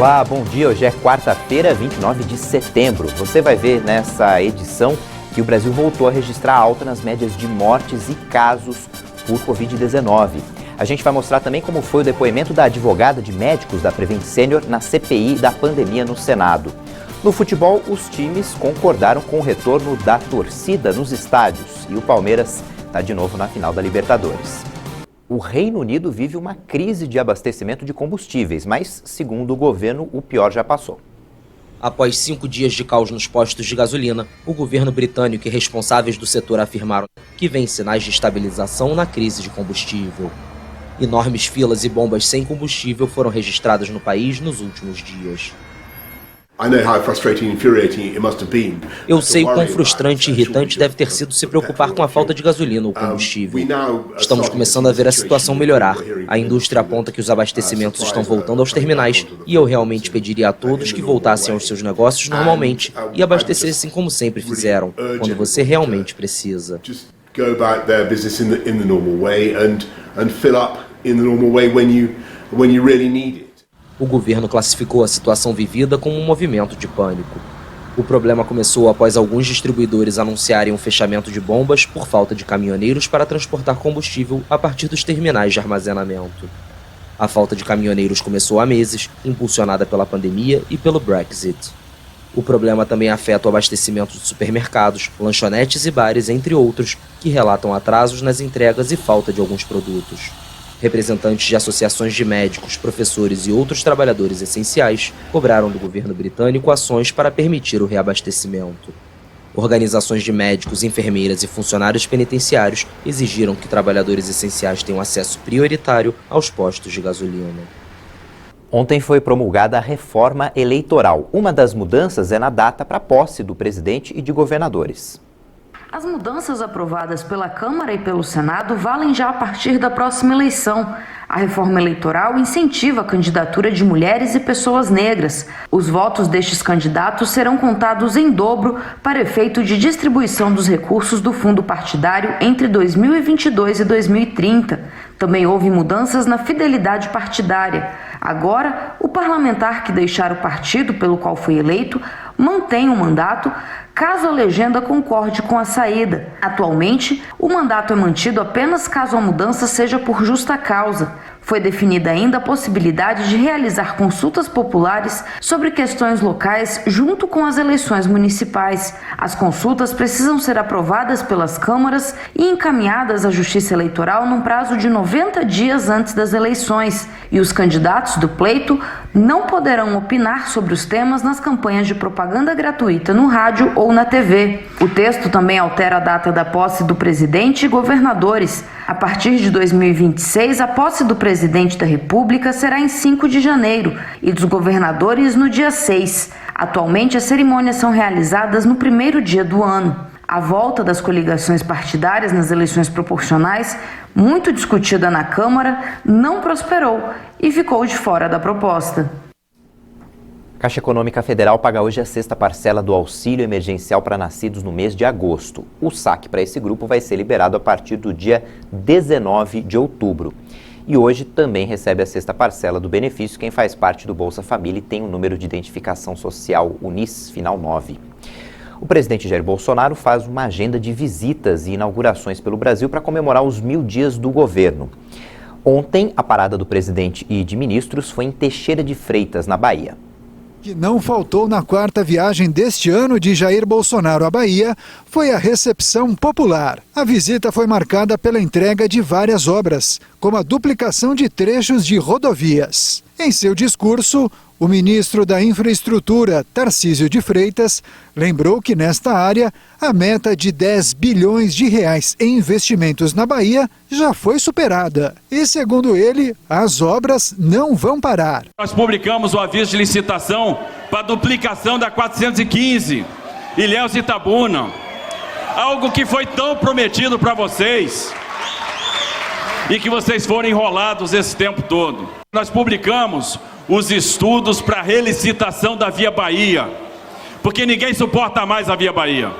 Olá, bom dia. Hoje é quarta-feira, 29 de setembro. Você vai ver nessa edição que o Brasil voltou a registrar alta nas médias de mortes e casos por Covid-19. A gente vai mostrar também como foi o depoimento da advogada de médicos da Prevent Senior na CPI da pandemia no Senado. No futebol, os times concordaram com o retorno da torcida nos estádios e o Palmeiras está de novo na final da Libertadores. O Reino Unido vive uma crise de abastecimento de combustíveis, mas, segundo o governo, o pior já passou. Após 5 dias de caos nos postos de gasolina, o governo britânico e responsáveis do setor afirmaram que vêem sinais de estabilização na crise de combustível. Enormes filas e bombas sem combustível foram registradas no país nos últimos dias. Eu sei o quão frustrante e irritante deve ter sido se preocupar com a falta de gasolina ou combustível. Estamos começando a ver a situação melhorar. A indústria aponta que os abastecimentos estão voltando aos terminais e eu realmente pediria a todos que voltassem aos seus negócios normalmente e abastecessem como sempre fizeram, quando você realmente precisa. O governo classificou a situação vivida como um movimento de pânico. O problema começou após alguns distribuidores anunciarem um fechamento de bombas por falta de caminhoneiros para transportar combustível a partir dos terminais de armazenamento. A falta de caminhoneiros começou há meses, impulsionada pela pandemia e pelo Brexit. O problema também afeta o abastecimento de supermercados, lanchonetes e bares, entre outros, que relatam atrasos nas entregas e falta de alguns produtos. Representantes de associações de médicos, professores e outros trabalhadores essenciais cobraram do governo britânico ações para permitir o reabastecimento. Organizações de médicos, enfermeiras e funcionários penitenciários exigiram que trabalhadores essenciais tenham acesso prioritário aos postos de gasolina. Ontem foi promulgada a reforma eleitoral. Uma das mudanças é na data para a posse do presidente e de governadores. As mudanças aprovadas pela Câmara e pelo Senado valem já a partir da próxima eleição. A reforma eleitoral incentiva a candidatura de mulheres e pessoas negras. Os votos destes candidatos serão contados em dobro para efeito de distribuição dos recursos do fundo partidário entre 2022 e 2030. Também houve mudanças na fidelidade partidária. Agora, o parlamentar que deixar o partido pelo qual foi eleito mantém o mandato caso a legenda concorde com a saída. Atualmente, o mandato é mantido apenas caso a mudança seja por justa causa. Foi definida ainda a possibilidade de realizar consultas populares sobre questões locais junto com as eleições municipais. As consultas precisam ser aprovadas pelas câmaras e encaminhadas à Justiça Eleitoral num prazo de 90 dias antes das eleições. E os candidatos do pleito não poderão opinar sobre os temas nas campanhas de propaganda gratuita no rádio ou na TV. O texto também altera a data da posse do presidente e governadores. A partir de 2026, a posse do presidente da República será em 5 de janeiro e dos governadores no dia 6. Atualmente, as cerimônias são realizadas no primeiro dia do ano. A volta das coligações partidárias nas eleições proporcionais, muito discutida na Câmara, não prosperou e ficou de fora da proposta. A Caixa Econômica Federal paga hoje a sexta parcela do auxílio emergencial para nascidos no mês de agosto. O saque para esse grupo vai ser liberado a partir do dia 19 de outubro. E hoje também recebe a sexta parcela do benefício quem faz parte do Bolsa Família e tem o número de identificação social UNIS final 9. O presidente Jair Bolsonaro faz uma agenda de visitas e inaugurações pelo Brasil para comemorar os 1000 dias do governo. Ontem, a parada do presidente e de ministros foi em Teixeira de Freitas, na Bahia. Que não faltou na quarta viagem deste ano de Jair Bolsonaro à Bahia foi a recepção popular. A visita foi marcada pela entrega de várias obras, como a duplicação de trechos de rodovias. Em seu discurso, o ministro da Infraestrutura, Tarcísio de Freitas, lembrou que nesta área a meta de 10 bilhões de reais em investimentos na Bahia já foi superada. E, segundo ele, as obras não vão parar. Nós publicamos o aviso de licitação para a duplicação da 415, Ilhéus e Itabuna. Algo que foi tão prometido para vocês e que vocês foram enrolados esse tempo todo. Nós publicamos os estudos para a relicitação da Via Bahia, porque ninguém suporta mais a Via Bahia.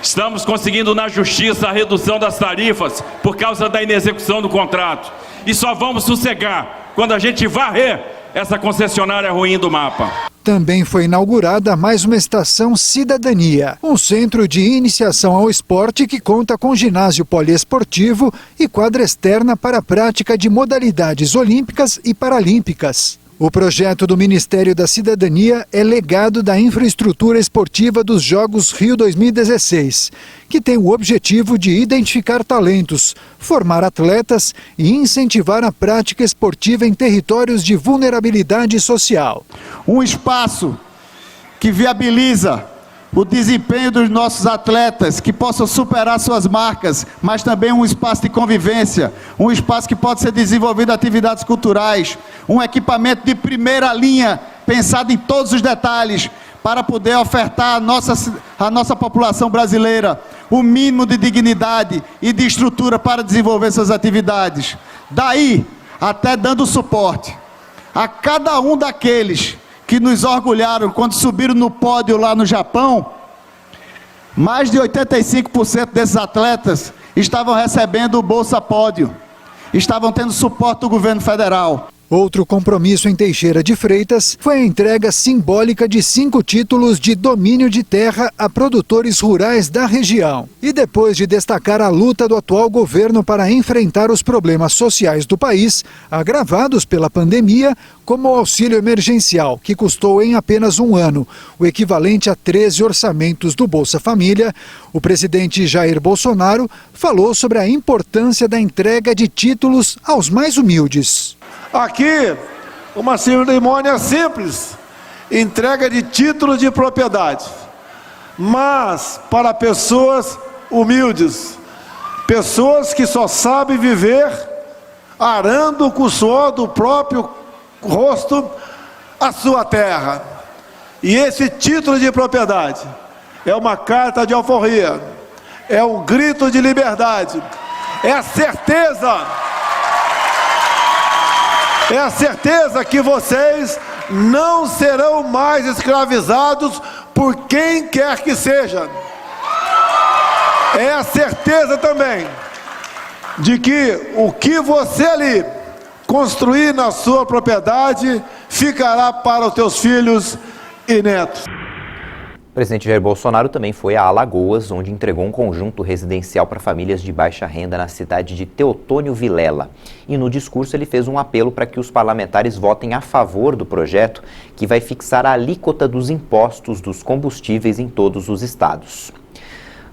Estamos conseguindo na justiça a redução das tarifas por causa da inexecução do contrato. E só vamos sossegar quando a gente varrer essa concessionária ruim do mapa. Também foi inaugurada mais uma estação Cidadania, um centro de iniciação ao esporte que conta com ginásio poliesportivo e quadra externa para a prática de modalidades olímpicas e paralímpicas. O projeto do Ministério da Cidadania é legado da infraestrutura esportiva dos Jogos Rio 2016, que tem o objetivo de identificar talentos, formar atletas e incentivar a prática esportiva em territórios de vulnerabilidade social. Um espaço que viabiliza o desempenho dos nossos atletas, que possam superar suas marcas, mas também um espaço de convivência, um espaço que pode ser desenvolvido atividades culturais, um equipamento de primeira linha, pensado em todos os detalhes, para poder ofertar à nossa população brasileira o mínimo de dignidade e de estrutura para desenvolver suas atividades. Daí, até dando suporte a cada um daqueles que nos orgulharam quando subiram no pódio lá no Japão. Mais de 85% desses atletas estavam recebendo o Bolsa Pódio, estavam tendo suporte do governo federal. Outro compromisso em Teixeira de Freitas foi a entrega simbólica de 5 títulos de domínio de terra a produtores rurais da região. E depois de destacar a luta do atual governo para enfrentar os problemas sociais do país, agravados pela pandemia, como o auxílio emergencial, que custou em apenas um ano o equivalente a 13 orçamentos do Bolsa Família, o presidente Jair Bolsonaro falou sobre a importância da entrega de títulos aos mais humildes. Aqui, uma cerimônia simples, entrega de títulos de propriedade, mas para pessoas humildes, pessoas que só sabem viver arando com o suor do próprio rosto a sua terra. E esse título de propriedade é uma carta de alforria, é um grito de liberdade, é a certeza que vocês não serão mais escravizados por quem quer que seja. É a certeza também de que o que você ali construir na sua propriedade ficará para os teus filhos e netos. O presidente Jair Bolsonaro também foi a Alagoas, onde entregou um conjunto residencial para famílias de baixa renda na cidade de Teotônio Vilela. E no discurso ele fez um apelo para que os parlamentares votem a favor do projeto, que vai fixar a alíquota dos impostos dos combustíveis em todos os estados.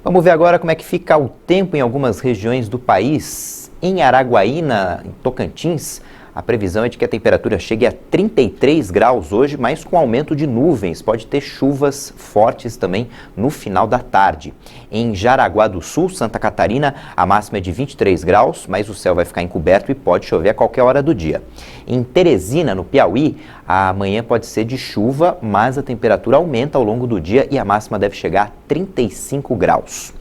Vamos ver agora como é que fica o tempo em algumas regiões do país. Em Araguaína, em Tocantins, a previsão é de que a temperatura chegue a 33 graus hoje, mas com aumento de nuvens. Pode ter chuvas fortes também no final da tarde. Em Jaraguá do Sul, Santa Catarina, a máxima é de 23 graus, mas o céu vai ficar encoberto e pode chover a qualquer hora do dia. Em Teresina, no Piauí, a manhã pode ser de chuva, mas a temperatura aumenta ao longo do dia e a máxima deve chegar a 35 graus.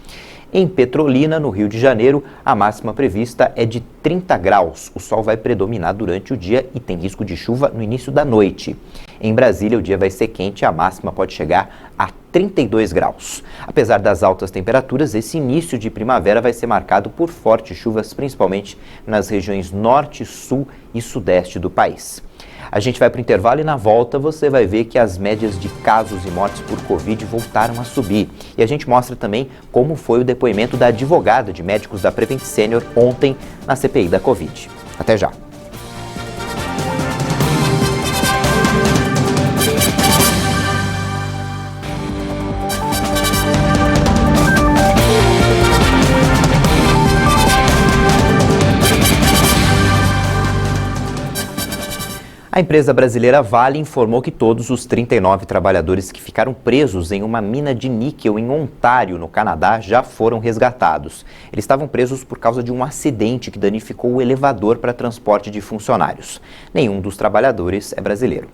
Em Petrolina, no Rio de Janeiro, a máxima prevista é de 30 graus. O sol vai predominar durante o dia e tem risco de chuva no início da noite. Em Brasília, o dia vai ser quente e a máxima pode chegar a 32 graus. Apesar das altas temperaturas, esse início de primavera vai ser marcado por fortes chuvas, principalmente nas regiões norte, sul e sudeste do país. A gente vai para o intervalo e na volta você vai ver que as médias de casos e mortes por Covid voltaram a subir. E a gente mostra também como foi o depoimento da advogada de médicos da Prevent Senior ontem na CPI da Covid. Até já! A empresa brasileira Vale informou que todos os 39 trabalhadores que ficaram presos em uma mina de níquel em Ontário, no Canadá, já foram resgatados. Eles estavam presos por causa de um acidente que danificou o elevador para transporte de funcionários. Nenhum dos trabalhadores é brasileiro.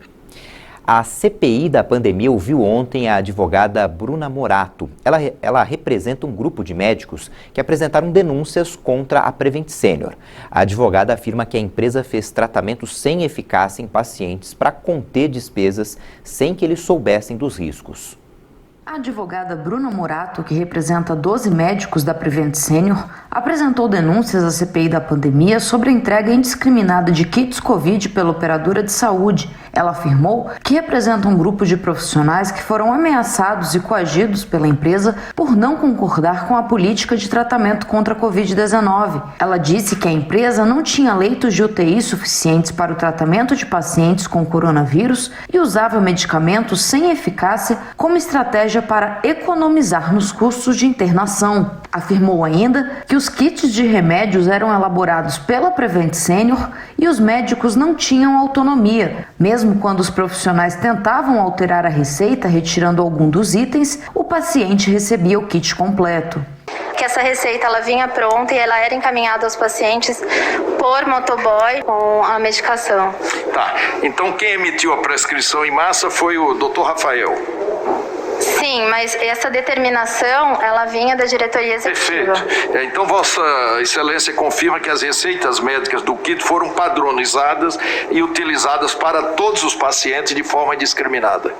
A CPI da pandemia ouviu ontem a advogada Bruna Morato. Ela representa um grupo de médicos que apresentaram denúncias contra a Prevent Senior. A advogada afirma que a empresa fez tratamentos sem eficácia em pacientes para conter despesas sem que eles soubessem dos riscos. A advogada Bruna Morato, que representa 12 médicos da Prevent Senior, apresentou denúncias à CPI da pandemia sobre a entrega indiscriminada de kits Covid pela operadora de saúde. Ela afirmou que representa um grupo de profissionais que foram ameaçados e coagidos pela empresa por não concordar com a política de tratamento contra a Covid-19. Ela disse que a empresa não tinha leitos de UTI suficientes para o tratamento de pacientes com coronavírus e usava medicamentos sem eficácia como estratégia para economizar nos custos de internação. Afirmou ainda que os kits de remédios eram elaborados pela Prevent Senior e os médicos não tinham autonomia. Mesmo quando os profissionais tentavam alterar a receita retirando algum dos itens, o paciente recebia o kit completo. Que essa receita ela vinha pronta e ela era encaminhada aos pacientes por motoboy com a medicação. Tá, então quem emitiu a prescrição em massa foi o Dr. Rafael. Sim, mas essa determinação, ela vinha da diretoria executiva. Perfeito. Então, Vossa Excelência confirma que as receitas médicas do kit foram padronizadas e utilizadas para todos os pacientes de forma indiscriminada.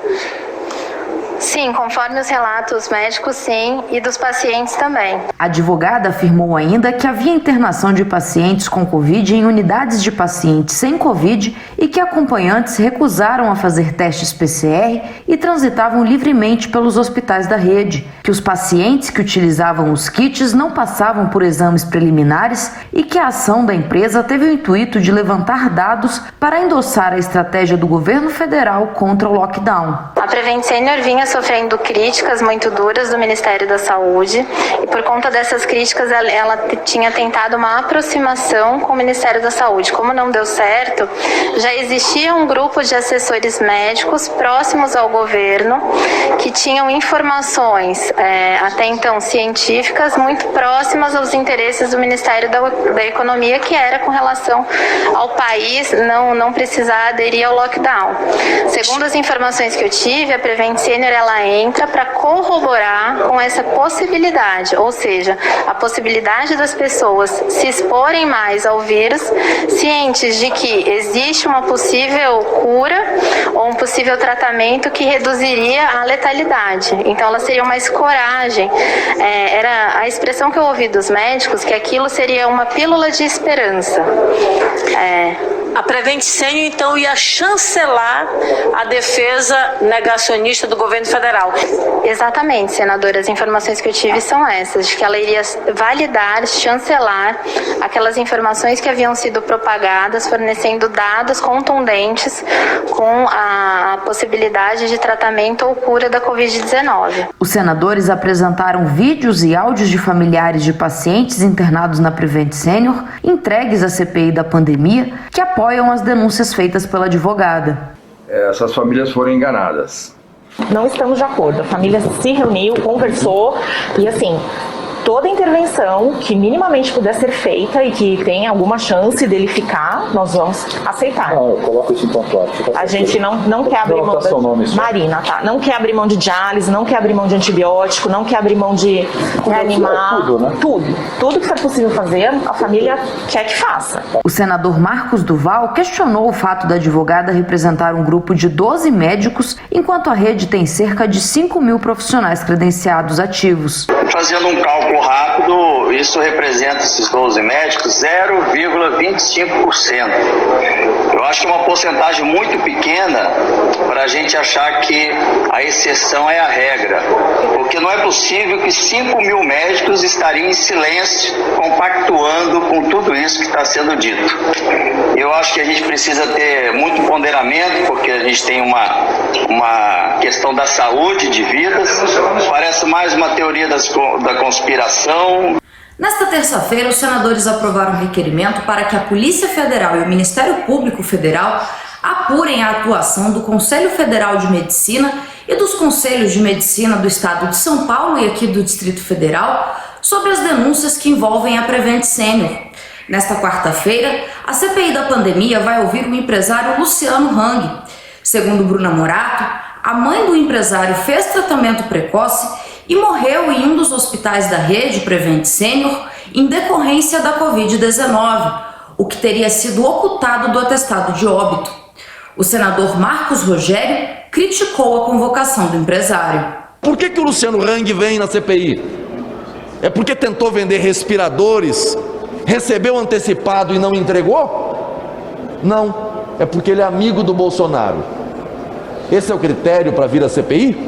Sim, conforme os relatos médicos, sim, e dos pacientes também. A advogada afirmou ainda que havia internação de pacientes com Covid em unidades de pacientes sem Covid e que acompanhantes recusaram a fazer testes PCR e transitavam livremente pelos hospitais da rede, que os pacientes que utilizavam os kits não passavam por exames preliminares e que a ação da empresa teve o intuito de levantar dados para endossar a estratégia do governo federal contra o lockdown. A Prevent Senior vinha sofrendo críticas muito duras do Ministério da Saúde e por conta dessas críticas ela tinha tentado uma aproximação com o Ministério da Saúde. Como não deu certo, já existia um grupo de assessores médicos próximos ao governo que tinham informações até então científicas muito próximas aos interesses do Ministério da Economia, que era com relação ao país não precisar aderir ao lockdown. Segundo as informações que eu tive, a Prevent Senior ela entra para corroborar com essa possibilidade, ou seja, a possibilidade das pessoas se exporem mais ao vírus, cientes de que existe uma possível cura ou um possível tratamento que reduziria a letalidade. Então, ela seria uma escoragem. Era a expressão que eu ouvi dos médicos, que aquilo seria uma pílula de esperança. A Prevent Senior, então, ia chancelar a defesa negacionista do governo federal. Exatamente, senadora. As informações que eu tive são essas, de que ela iria validar, chancelar aquelas informações que haviam sido propagadas, fornecendo dados contundentes com a possibilidade de tratamento ou cura da Covid-19. Os senadores apresentaram vídeos e áudios de familiares de pacientes internados na Prevent Senior, entregues à CPI da pandemia, que apoiam as denúncias feitas pela advogada. Essas famílias foram enganadas. Não estamos de acordo. A família se reuniu, conversou e assim, toda intervenção que minimamente puder ser feita e que tenha alguma chance dele ficar, nós vamos aceitar. Eu coloco isso em pontual. A gente não quer abrir mão de... Marina, tá? Não quer abrir mão de diálise, não quer abrir mão de antibiótico, não quer abrir mão de reanimar. Tudo, né? Tudo que for possível fazer, a família quer que faça. O senador Marcos Duval questionou o fato da advogada representar um grupo de 12 médicos, enquanto a rede tem cerca de 5.000 profissionais credenciados ativos. Fazendo um cálculo rápido, isso representa, esses 12 médicos, 0,25%. Eu acho que é uma porcentagem muito pequena para a gente achar que a exceção é a regra, porque não é possível que 5.000 médicos estariam em silêncio, compactuando com tudo isso que está sendo dito. Eu acho que a gente precisa ter muito ponderamento, porque a gente tem uma questão da saúde de vidas, parece mais uma teoria da conspiração. Nesta terça-feira, os senadores aprovaram um requerimento para que a Polícia Federal e o Ministério Público Federal apurem a atuação do Conselho Federal de Medicina e dos Conselhos de Medicina do Estado de São Paulo e aqui do Distrito Federal sobre as denúncias que envolvem a Prevent Senior. Nesta quarta-feira, a CPI da pandemia vai ouvir o empresário Luciano Hang. Segundo Bruna Morato, a mãe do empresário fez tratamento precoce e morreu em um dos hospitais da rede Prevent Senior em decorrência da Covid-19, o que teria sido ocultado do atestado de óbito. O senador Marcos Rogério criticou a convocação do empresário. Por que o Luciano Hang vem na CPI? É porque tentou vender respiradores, recebeu antecipado e não entregou? Não, é porque ele é amigo do Bolsonaro. Esse é o critério para vir à CPI?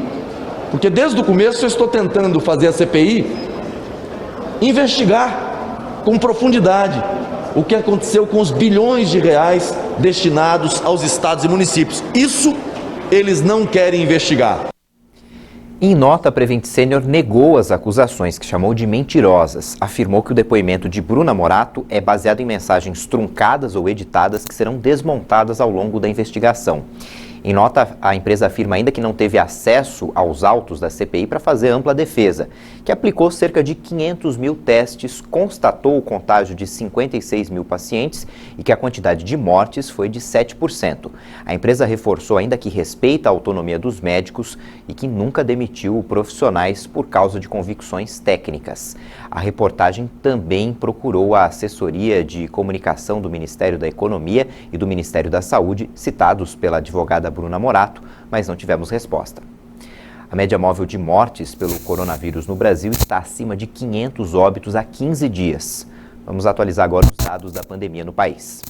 Porque desde o começo eu estou tentando fazer a CPI investigar com profundidade o que aconteceu com os bilhões de reais destinados aos estados e municípios. Isso eles não querem investigar. Em nota, a Prevent Senior negou as acusações, que chamou de mentirosas. Afirmou que o depoimento de Bruna Morato é baseado em mensagens truncadas ou editadas que serão desmontadas ao longo da investigação. Em nota, a empresa afirma ainda que não teve acesso aos autos da CPI para fazer ampla defesa, que aplicou cerca de 500 mil testes, constatou o contágio de 56 mil pacientes e que a quantidade de mortes foi de 7%. A empresa reforçou ainda que respeita a autonomia dos médicos e que nunca demitiu profissionais por causa de convicções técnicas. A reportagem também procurou a assessoria de comunicação do Ministério da Economia e do Ministério da Saúde, citados pela advogada Bruna Morato, mas não tivemos resposta. A média móvel de mortes pelo coronavírus no Brasil está acima de 500 óbitos há 15 dias. Vamos atualizar agora os dados da pandemia no país.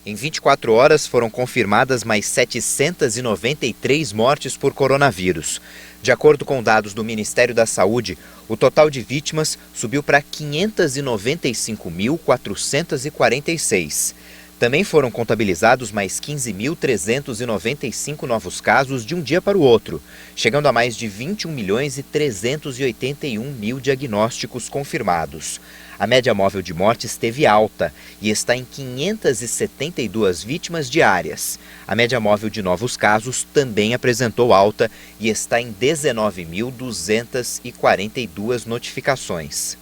Em 24 horas foram confirmadas mais 793 mortes por coronavírus. De acordo com dados do Ministério da Saúde, o total de vítimas subiu para 599.446. Também foram contabilizados mais 15.395 novos casos de um dia para o outro, chegando a mais de 21.381.000 diagnósticos confirmados. A média móvel de mortes teve alta e está em 572 vítimas diárias. A média móvel de novos casos também apresentou alta e está em 19.242 notificações.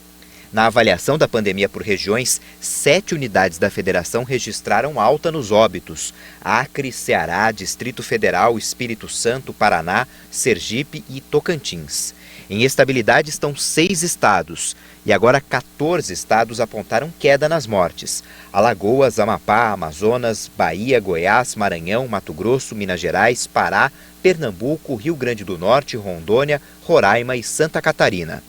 Na avaliação da pandemia por regiões, 7 unidades da federação registraram alta nos óbitos: Acre, Ceará, Distrito Federal, Espírito Santo, Paraná, Sergipe e Tocantins. Em estabilidade estão 6 estados e agora 14 estados apontaram queda nas mortes: Alagoas, Amapá, Amazonas, Bahia, Goiás, Maranhão, Mato Grosso, Minas Gerais, Pará, Pernambuco, Rio Grande do Norte, Rondônia, Roraima e Santa Catarina.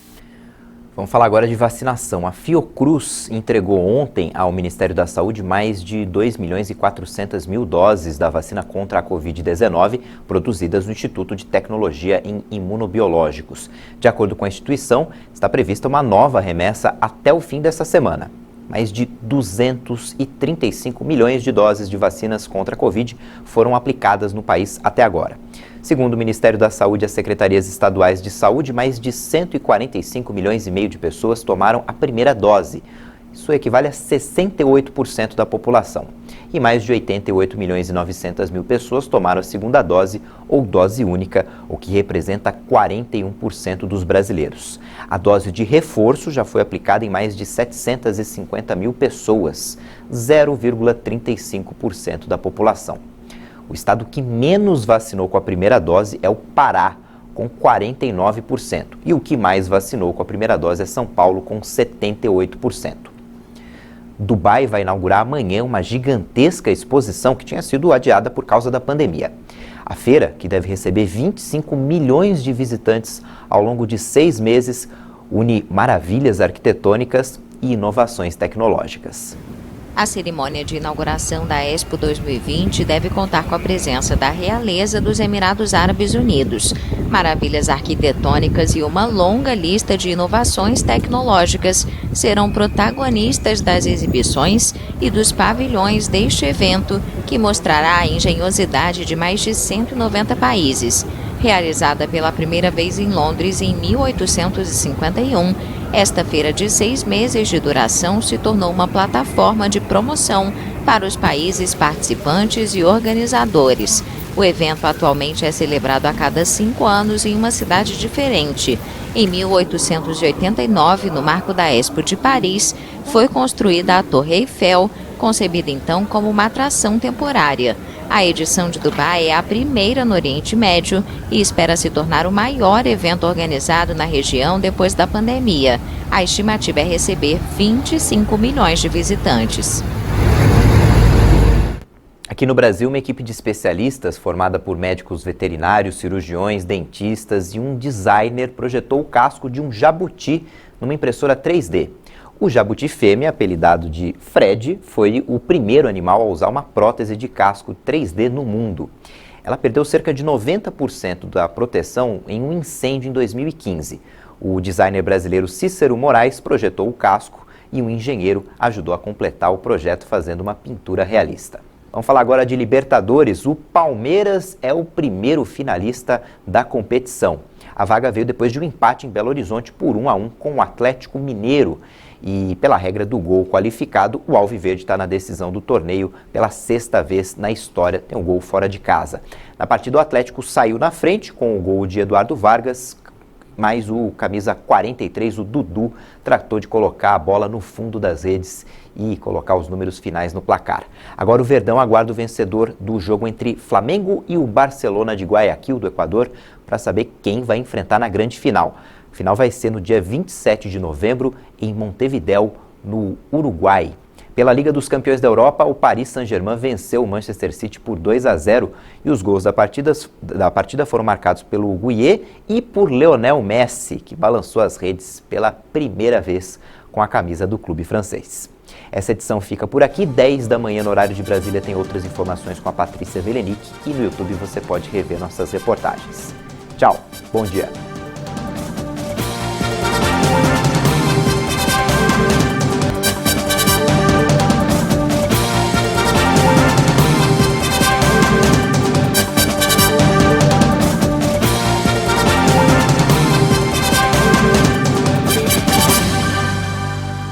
Vamos falar agora de vacinação. A Fiocruz entregou ontem ao Ministério da Saúde mais de 2.400.000 doses da vacina contra a Covid-19 produzidas no Instituto de Tecnologia em Imunobiológicos. De acordo com a instituição, está prevista uma nova remessa até o fim dessa semana. Mais de 235 milhões de doses de vacinas contra a Covid foram aplicadas no país até agora. Segundo o Ministério da Saúde e as secretarias estaduais de saúde, mais de 145 milhões e meio de pessoas tomaram a primeira dose. Isso equivale a 68% da população. E mais de 88 milhões e 900 mil pessoas tomaram a segunda dose ou dose única, o que representa 41% dos brasileiros. A dose de reforço já foi aplicada em mais de 750 mil pessoas, 0,35% da população. O estado que menos vacinou com a primeira dose é o Pará, com 49%. E o que mais vacinou com a primeira dose é São Paulo, com 78%. Dubai vai inaugurar amanhã uma gigantesca exposição que tinha sido adiada por causa da pandemia. A feira, que deve receber 25 milhões de visitantes ao longo de 6 meses, une maravilhas arquitetônicas e inovações tecnológicas. A cerimônia de inauguração da Expo 2020 deve contar com a presença da realeza dos Emirados Árabes Unidos, maravilhas arquitetônicas e uma longa lista de inovações tecnológicas serão protagonistas das exibições e dos pavilhões deste evento, que mostrará a engenhosidade de mais de 190 países. Realizada pela primeira vez em Londres em 1851, esta feira de 6 meses de duração se tornou uma plataforma de promoção para os países participantes e organizadores. O evento atualmente é celebrado a cada 5 anos em uma cidade diferente. Em 1889, no marco da Expo de Paris, foi construída a Torre Eiffel, concebida então como uma atração temporária. A edição de Dubai é a primeira no Oriente Médio e espera se tornar o maior evento organizado na região depois da pandemia. A estimativa é receber 25 milhões de visitantes. Aqui no Brasil, uma equipe de especialistas formada por médicos veterinários, cirurgiões, dentistas e um designer projetou o casco de um jabuti numa impressora 3D. O jabuti fêmea, apelidado de Fred, foi o primeiro animal a usar uma prótese de casco 3D no mundo. Ela perdeu cerca de 90% da proteção em um incêndio em 2015. O designer brasileiro Cícero Moraes projetou o casco e um engenheiro ajudou a completar o projeto fazendo uma pintura realista. Vamos falar agora de Libertadores. O Palmeiras é o primeiro finalista da competição. A vaga veio depois de um empate em Belo Horizonte por 1-1 com o Atlético Mineiro. E pela regra do gol qualificado, o Alviverde está na decisão do torneio pela 6ª vez na história, tem um gol fora de casa. Na partida, o Atlético saiu na frente com o gol de Eduardo Vargas, mas o camisa 43, o Dudu, tratou de colocar a bola no fundo das redes e colocar os números finais no placar. Agora o Verdão aguarda o vencedor do jogo entre Flamengo e o Barcelona de Guayaquil, do Equador, para saber quem vai enfrentar na grande final. A final vai ser no dia 27 de novembro em Montevidéu, no Uruguai. Pela Liga dos Campeões da Europa, o Paris Saint-Germain venceu o Manchester City por 2-0 e os gols da partida foram marcados pelo Guier e por Lionel Messi, que balançou as redes pela primeira vez com a camisa do clube francês. Essa edição fica por aqui, 10 da manhã no horário de Brasília tem outras informações com a Patrícia Velenic e no YouTube você pode rever nossas reportagens. Tchau, bom dia.